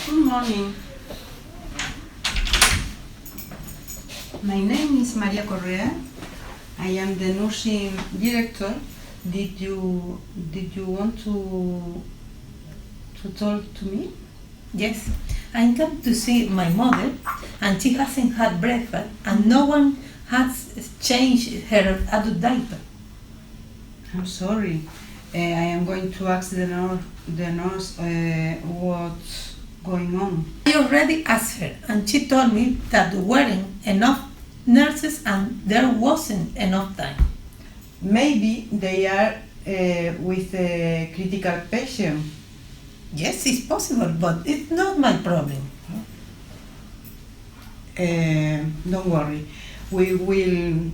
Good morning. My name is Maria Correa. I am the nursing director. Did you want to talk to me? Yes, I come to see my mother, and she hasn't had breakfast, and no one has changed her adult diaper. I'm sorry. I am going to ask the nurse what's going on. I already asked her, and she told me that there weren't enough nurses and there wasn't enough time. Maybe they are with a critical patient. Yes, it's possible, but it's not my problem. Don't worry. We will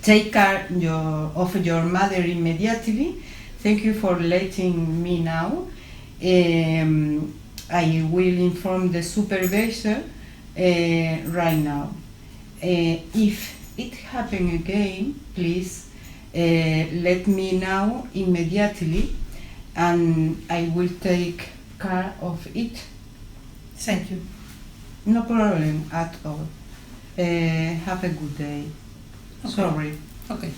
take care of your mother immediately. Thank you for letting me know. I will inform the supervisor right now. If it happens again, please let me know immediately, and I will take care of it. Thank you. No problem at all. Have a good day. Okay. Sorry. Okay.